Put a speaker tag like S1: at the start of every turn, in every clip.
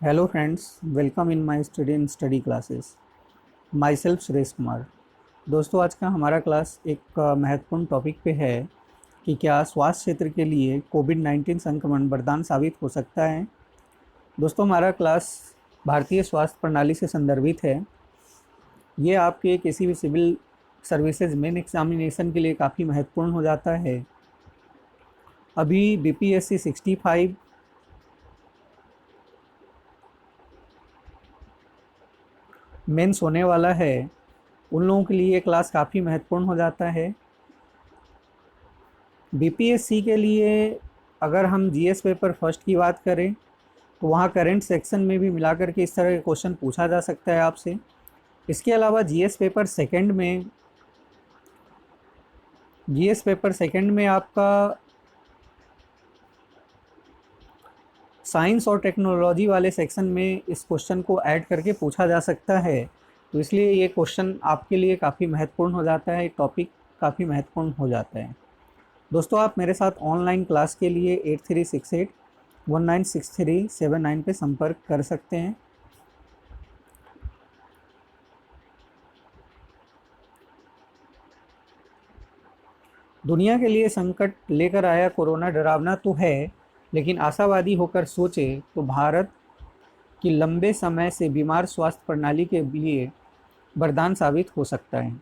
S1: Hello friends, welcome in my study classes. My self Suresh Kumar. दोस्तों, आज का हमारा क्लास एक महत्वपूर्ण टॉपिक पे है कि क्या स्वास्थ्य क्षेत्र के लिए कोविड-19 संक्रमण वरदान साबित हो सकता है। दोस्तों, हमारा क्लास भारतीय स्वास्थ्य प्रणाली से संदर्भित है। ये आपके किसी भी सिविल सर्विसेज मेन एग्जामिनेशन के लिए काफ़ी महत्वपूर्ण हो जाता है। अभी बीपीएससी 65 मेंस होने वाला है, उन लोगों के लिए ये क्लास काफ़ी महत्वपूर्ण हो जाता है। बीपीएससी के लिए अगर हम जीएस पेपर फर्स्ट की बात करें तो वहाँ करंट सेक्शन में भी मिलाकर के इस तरह के क्वेश्चन पूछा जा सकता है आपसे। इसके अलावा जीएस पेपर सेकंड में आपका साइंस और टेक्नोलॉजी वाले सेक्शन में इस क्वेश्चन को ऐड करके पूछा जा सकता है। तो इसलिए ये क्वेश्चन आपके लिए काफ़ी महत्वपूर्ण हो जाता है, टॉपिक काफ़ी महत्वपूर्ण हो जाता है। दोस्तों, आप मेरे साथ ऑनलाइन क्लास के लिए 8368196379 पे संपर्क कर सकते हैं। दुनिया के लिए संकट लेकर आया कोरोना डरावना तो है, लेकिन आशावादी होकर सोचे तो भारत की लंबे समय से बीमार स्वास्थ्य प्रणाली के लिए वरदान साबित हो सकता है।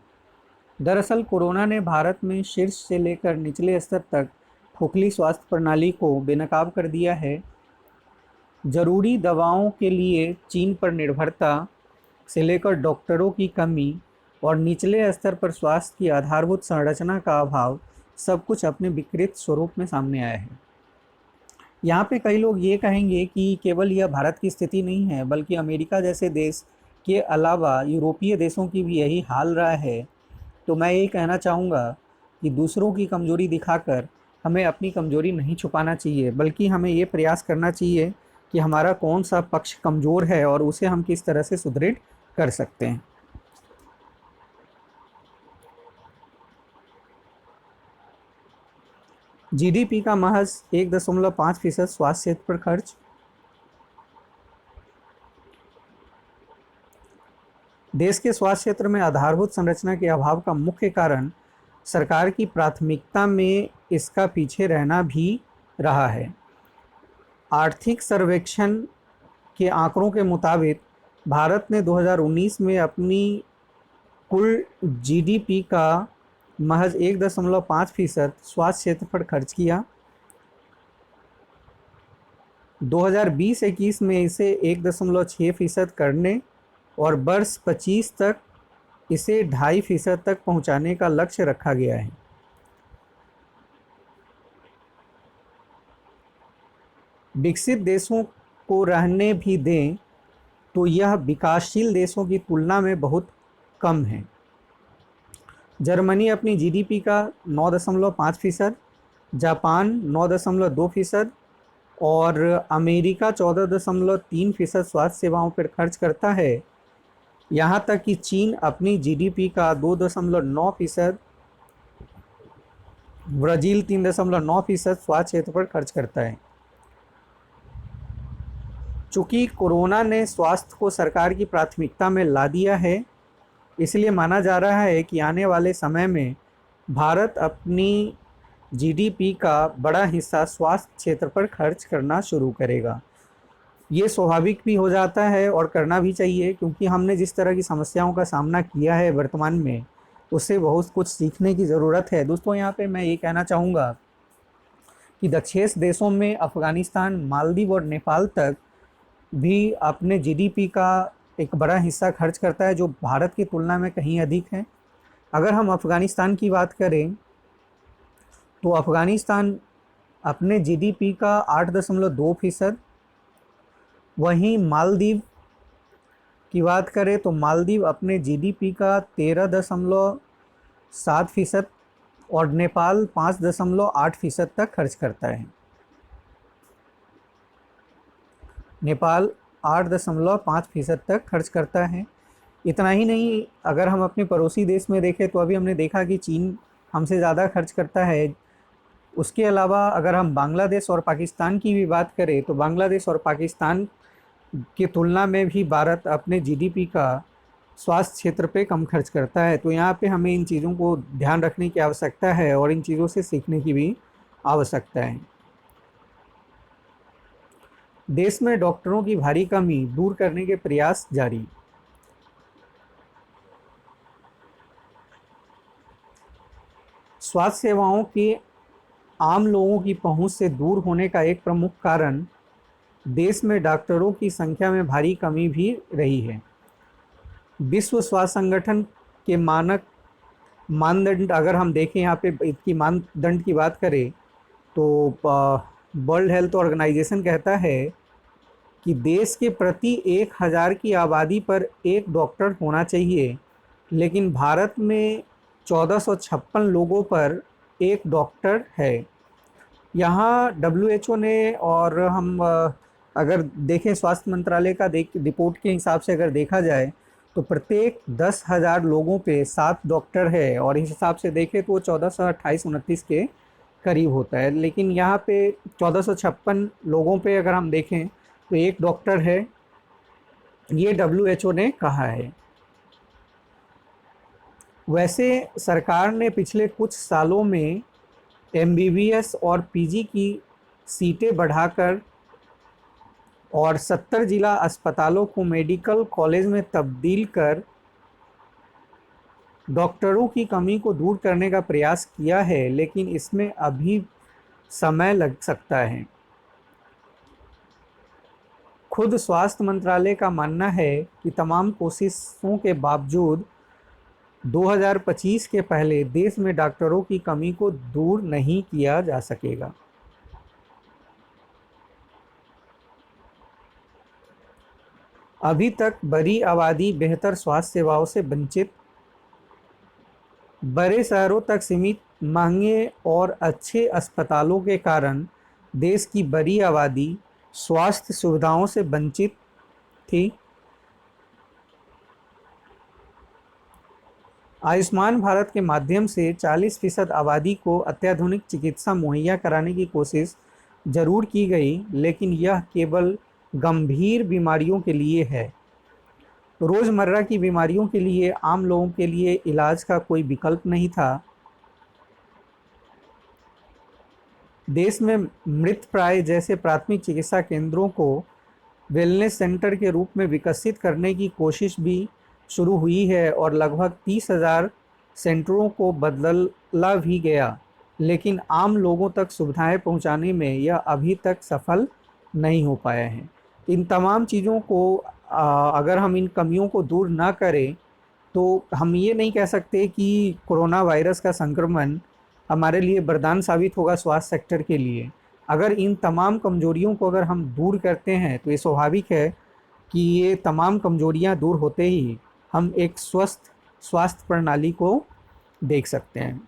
S1: दरअसल कोरोना ने भारत में शीर्ष से लेकर निचले स्तर तक खोखली स्वास्थ्य प्रणाली को बेनकाब कर दिया है। जरूरी दवाओं के लिए चीन पर निर्भरता से लेकर डॉक्टरों की कमी और निचले स्तर पर स्वास्थ्य की आधारभूत संरचना का अभाव, सब कुछ अपने विकृत स्वरूप में सामने आया है। यहाँ पे कई लोग ये कहेंगे कि केवल यह भारत की स्थिति नहीं है, बल्कि अमेरिका जैसे देश के अलावा यूरोपीय देशों की भी यही हाल रहा है। तो मैं यही कहना चाहूँगा कि दूसरों की कमज़ोरी दिखाकर हमें अपनी कमज़ोरी नहीं छुपाना चाहिए, बल्कि हमें ये प्रयास करना चाहिए कि हमारा कौन सा पक्ष कमज़ोर है और उसे हम किस तरह से सुदृढ़ कर सकते हैं। जीडीपी का महज 1.5% स्वास्थ्य क्षेत्र पर खर्च। देश के स्वास्थ्य क्षेत्र में आधारभूत संरचना के अभाव का मुख्य कारण सरकार की प्राथमिकता में इसका पीछे रहना भी रहा है। आर्थिक सर्वेक्षण के आंकड़ों के मुताबिक भारत ने 2019 में अपनी कुल जीडीपी का महज 1.5% स्वास्थ्य क्षेत्र पर खर्च किया। 2020-21 में इसे 1.6% करने और वर्ष 25 तक इसे 2.5% तक पहुंचाने का लक्ष्य रखा गया है। विकसित देशों को रहने भी दें तो यह विकासशील देशों की तुलना में बहुत कम है। जर्मनी अपनी जीडीपी का 9.5%, जापान 9.2% और अमेरिका 14.3% स्वास्थ्य सेवाओं पर खर्च करता है। यहाँ तक कि चीन अपनी जीडीपी का 2.9%, ब्राज़ील 3.9% स्वास्थ्य क्षेत्र पर खर्च करता है। चूँकि कोरोना ने स्वास्थ्य को सरकार की प्राथमिकता में ला दिया है, इसलिए माना जा रहा है कि आने वाले समय में भारत अपनी जीडीपी का बड़ा हिस्सा स्वास्थ्य क्षेत्र पर खर्च करना शुरू करेगा। ये स्वाभाविक भी हो जाता है और करना भी चाहिए, क्योंकि हमने जिस तरह की समस्याओं का सामना किया है वर्तमान में, उससे बहुत कुछ सीखने की ज़रूरत है। दोस्तों, यहाँ पे मैं ये कहना चाहूँगा कि दक्षिण देशों में अफ़गानिस्तान, मालदीव और नेपाल तक भी अपने जीडीपी का एक बड़ा हिस्सा खर्च करता है, जो भारत की तुलना में कहीं अधिक है। अगर हम अफ़गानिस्तान की बात करें तो अफ़गानिस्तान अपने जीडीपी का 8.2%, वहीं मालदीव की बात करें तो मालदीव अपने जीडीपी का 13.7% और नेपाल 5.8% तक खर्च करता है। नेपाल 8.5% तक खर्च करता है। इतना ही नहीं, अगर हम अपने पड़ोसी देश में देखें तो अभी हमने देखा कि चीन हमसे ज़्यादा खर्च करता है। उसके अलावा अगर हम बांग्लादेश और पाकिस्तान की भी बात करें तो बांग्लादेश और पाकिस्तान की तुलना में भी भारत अपने जीडीपी का स्वास्थ्य क्षेत्र पे कम खर्च करता है। तो यहाँ पे हमें इन चीज़ों को ध्यान रखने की आवश्यकता है और इन चीज़ों से सीखने की भी आवश्यकता है। देश में डॉक्टरों की भारी कमी दूर करने के प्रयास जारी। स्वास्थ्य सेवाओं के आम लोगों की पहुंच से दूर होने का एक प्रमुख कारण देश में डॉक्टरों की संख्या में भारी कमी भी रही है। विश्व स्वास्थ्य संगठन के मानदंड अगर हम देखें, यहाँ पे इसकी मानदंड की बात करें तो वर्ल्ड हेल्थ ऑर्गेनाइजेशन कहता है कि देश के प्रति 1000 की आबादी पर एक डॉक्टर होना चाहिए, लेकिन भारत में 1456 लोगों पर एक डॉक्टर है। यहाँ डब्ल्यूएचओ ने, और हम अगर देखें स्वास्थ्य मंत्रालय का रिपोर्ट के हिसाब से अगर देखा जाए तो प्रत्येक 10,000 लोगों पे 7 डॉक्टर है, और इस हिसाब से देखें तो 1428-29 के करीब होता है। लेकिन यहाँ पे 1456 लोगों पे अगर हम देखें तो एक डॉक्टर है, ये डब्ल्यूएचओ ने कहा है। वैसे सरकार ने पिछले कुछ सालों में एमबीबीएस और पीजी की सीटें बढ़ाकर और 70 जिला अस्पतालों को मेडिकल कॉलेज में तब्दील कर डॉक्टरों की कमी को दूर करने का प्रयास किया है, लेकिन इसमें अभी समय लग सकता है। खुद स्वास्थ्य मंत्रालय का मानना है कि तमाम कोशिशों के बावजूद 2025 के पहले देश में डॉक्टरों की कमी को दूर नहीं किया जा सकेगा। अभी तक बड़ी आबादी बेहतर स्वास्थ्य सेवाओं से वंचित, बड़े शहरों तक सीमित महंगे और अच्छे अस्पतालों के कारण देश की बड़ी आबादी स्वास्थ्य सुविधाओं से वंचित थी। आयुष्मान भारत के माध्यम से 40% आबादी को अत्याधुनिक चिकित्सा मुहैया कराने की कोशिश जरूर की गई, लेकिन यह केवल गंभीर बीमारियों के लिए है। रोज़मर्रा की बीमारियों के लिए आम लोगों के लिए इलाज का कोई विकल्प नहीं था। देश में मृतप्राय जैसे प्राथमिक चिकित्सा केंद्रों को वेलनेस सेंटर के रूप में विकसित करने की कोशिश भी शुरू हुई है और लगभग 30,000 सेंटरों को बदला भी गया, लेकिन आम लोगों तक सुविधाएं पहुंचाने में यह अभी तक सफल नहीं हो पाया है। इन तमाम चीज़ों को अगर हम इन कमियों को दूर ना करें तो हम ये नहीं कह सकते कि कोरोना वायरस का संक्रमण हमारे लिए वरदान साबित होगा स्वास्थ्य सेक्टर के लिए। अगर इन तमाम कमजोरियों को अगर हम दूर करते हैं तो ये स्वाभाविक है कि ये तमाम कमजोरियां दूर होते ही हम एक स्वस्थ स्वास्थ्य प्रणाली को देख सकते हैं।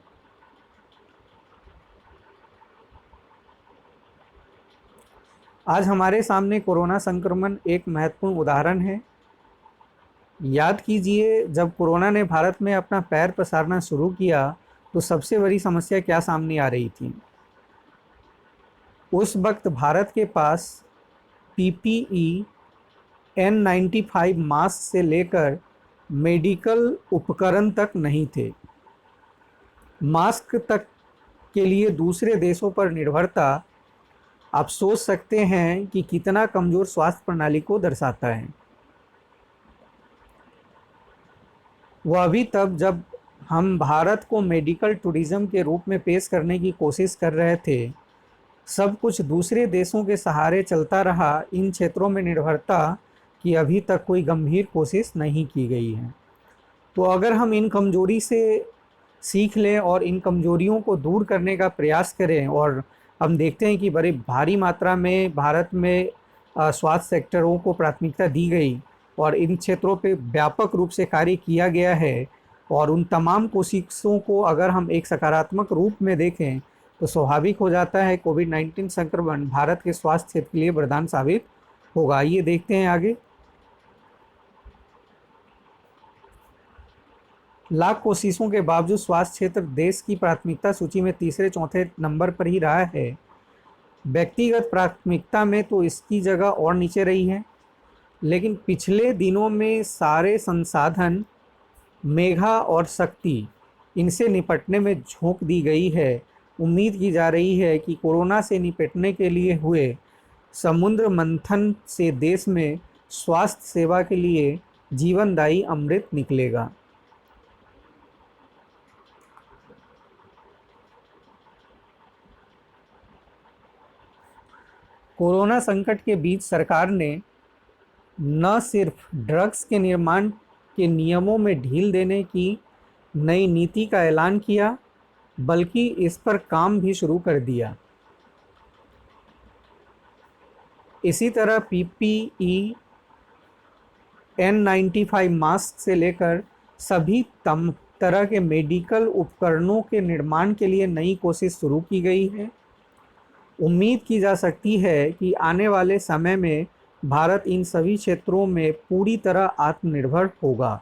S1: आज हमारे सामने कोरोना संक्रमण एक महत्वपूर्ण उदाहरण है। याद कीजिए, जब कोरोना ने भारत में अपना पैर पसारना शुरू किया तो सबसे बड़ी समस्या क्या सामने आ रही थी? उस वक्त भारत के पास पीपीई, N95 मास्क से लेकर मेडिकल उपकरण तक नहीं थे। मास्क तक के लिए दूसरे देशों पर निर्भरता आप सोच सकते हैं कि कितना कमज़ोर स्वास्थ्य प्रणाली को दर्शाता है। वह भी तब जब हम भारत को मेडिकल टूरिज्म के रूप में पेश करने की कोशिश कर रहे थे। सब कुछ दूसरे देशों के सहारे चलता रहा। इन क्षेत्रों में निर्भरता की अभी तक कोई गंभीर कोशिश नहीं की गई है। तो अगर हम इन कमजोरी से सीख लें और इन कमजोरियों को दूर करने का प्रयास करें, और हम देखते हैं कि बड़ी भारी मात्रा में भारत में स्वास्थ्य सेक्टरों को प्राथमिकता दी गई और इन क्षेत्रों पे व्यापक रूप से कार्य किया गया है, और उन तमाम कोशिशों को अगर हम एक सकारात्मक रूप में देखें तो स्वाभाविक हो जाता है कोविड-19 संक्रमण भारत के स्वास्थ्य क्षेत्र के लिए वरदान साबित होगा। आइए देखते हैं आगे। लाख कोशिशों के बावजूद स्वास्थ्य क्षेत्र देश की प्राथमिकता सूची में तीसरे चौथे नंबर पर ही रहा है। व्यक्तिगत प्राथमिकता में तो इसकी जगह और नीचे रही है। लेकिन पिछले दिनों में सारे संसाधन, मेधा और शक्ति इनसे निपटने में झोंक दी गई है। उम्मीद की जा रही है कि कोरोना से निपटने के लिए हुए समुद्र मंथन से देश में स्वास्थ्य सेवा के लिए जीवनदायी अमृत निकलेगा। कोरोना संकट के बीच सरकार ने न सिर्फ ड्रग्स के निर्माण के नियमों में ढील देने की नई नीति का ऐलान किया, बल्कि इस पर काम भी शुरू कर दिया। इसी तरह पीपीई, N95 मास्क से लेकर सभी तरह के मेडिकल उपकरणों के निर्माण के लिए नई कोशिश शुरू की गई है। उम्मीद की जा सकती है कि आने वाले समय में भारत इन सभी क्षेत्रों में पूरी तरह आत्मनिर्भर होगा।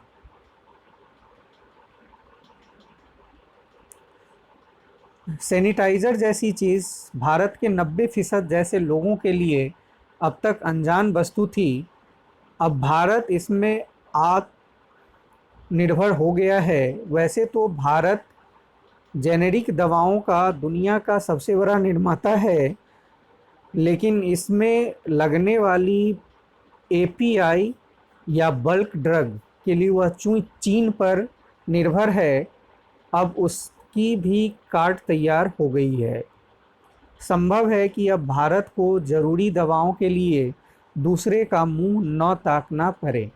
S1: सैनिटाइज़र जैसी चीज़ भारत के 90% जैसे लोगों के लिए अब तक अनजान वस्तु थी। अब भारत इसमें आत्मनिर्भर हो गया है। वैसे तो भारत जेनेरिक दवाओं का दुनिया का सबसे बड़ा निर्माता है, लेकिन इसमें लगने वाली एपीआई या बल्क ड्रग के लिए वह चीन पर निर्भर है। अब उसकी भी कार्ट तैयार हो गई है। संभव है कि अब भारत को ज़रूरी दवाओं के लिए दूसरे का मुंह न ताकना पड़े।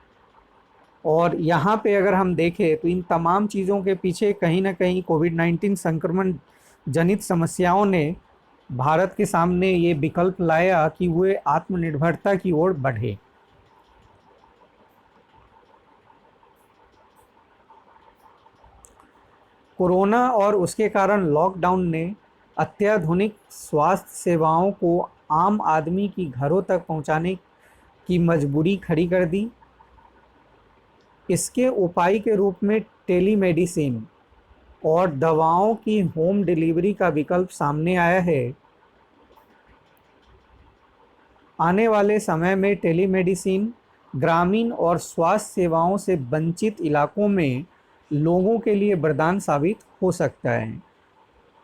S1: और यहाँ पे अगर हम देखें तो इन तमाम चीज़ों के पीछे कहीं ना कहीं कोविड-19 संक्रमण जनित समस्याओं ने भारत के सामने ये विकल्प लाया कि वे आत्मनिर्भरता की ओर बढ़े। कोरोना और उसके कारण लॉकडाउन ने अत्याधुनिक स्वास्थ्य सेवाओं को आम आदमी की घरों तक पहुंचाने की मजबूरी खड़ी कर दी। इसके उपाय के रूप में टेलीमेडिसिन और दवाओं की होम डिलीवरी का विकल्प सामने आया है। आने वाले समय में टेलीमेडिसिन ग्रामीण और स्वास्थ्य सेवाओं से वंचित इलाकों में लोगों के लिए वरदान साबित हो सकता है।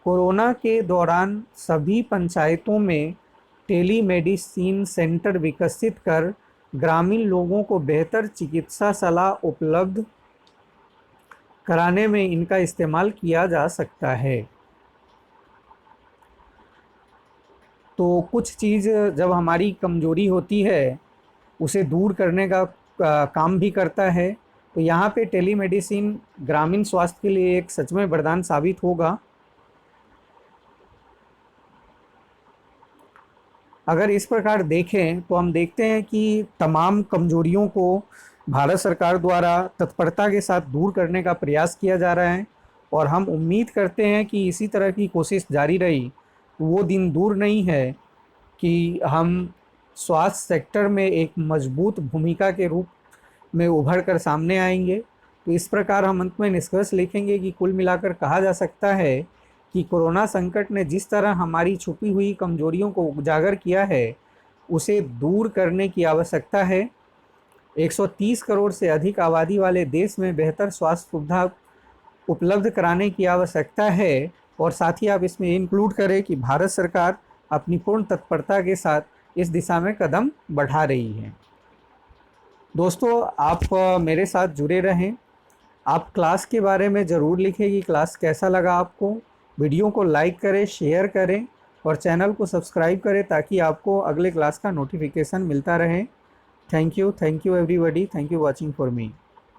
S1: कोरोना के दौरान सभी पंचायतों में टेलीमेडिसिन सेंटर विकसित कर ग्रामीण लोगों को बेहतर चिकित्सा सलाह उपलब्ध कराने में इनका इस्तेमाल किया जा सकता है। तो कुछ चीज़ जब हमारी कमज़ोरी होती है उसे दूर करने का काम भी करता है। तो यहाँ पे टेलीमेडिसिन ग्रामीण स्वास्थ्य के लिए एक सच में वरदान साबित होगा। अगर इस प्रकार देखें तो हम देखते हैं कि तमाम कमजोरियों को भारत सरकार द्वारा तत्परता के साथ दूर करने का प्रयास किया जा रहा है और हम उम्मीद करते हैं कि इसी तरह की कोशिश जारी रही तो वो दिन दूर नहीं है कि हम स्वास्थ्य सेक्टर में एक मजबूत भूमिका के रूप में उभर कर सामने आएंगे। तो इस प्रकार हम अंत में निष्कर्ष लिखेंगे कि कुल मिलाकर कहा जा सकता है कि कोरोना संकट ने जिस तरह हमारी छुपी हुई कमजोरियों को उजागर किया है उसे दूर करने की आवश्यकता है। 130 करोड़ से अधिक आबादी वाले देश में बेहतर स्वास्थ्य सुविधा उपलब्ध कराने की आवश्यकता है और साथ ही आप इसमें इंक्लूड करें कि भारत सरकार अपनी पूर्ण तत्परता के साथ इस दिशा में कदम बढ़ा रही है। दोस्तों, आप मेरे साथ जुड़े रहें। आप क्लास के बारे में ज़रूर लिखें कि क्लास कैसा लगा आपको। वीडियो को लाइक करें, शेयर करें और चैनल को सब्सक्राइब करें ताकि आपको अगले क्लास का नोटिफिकेशन मिलता रहे। Thank you everybody. Thank you watching for me.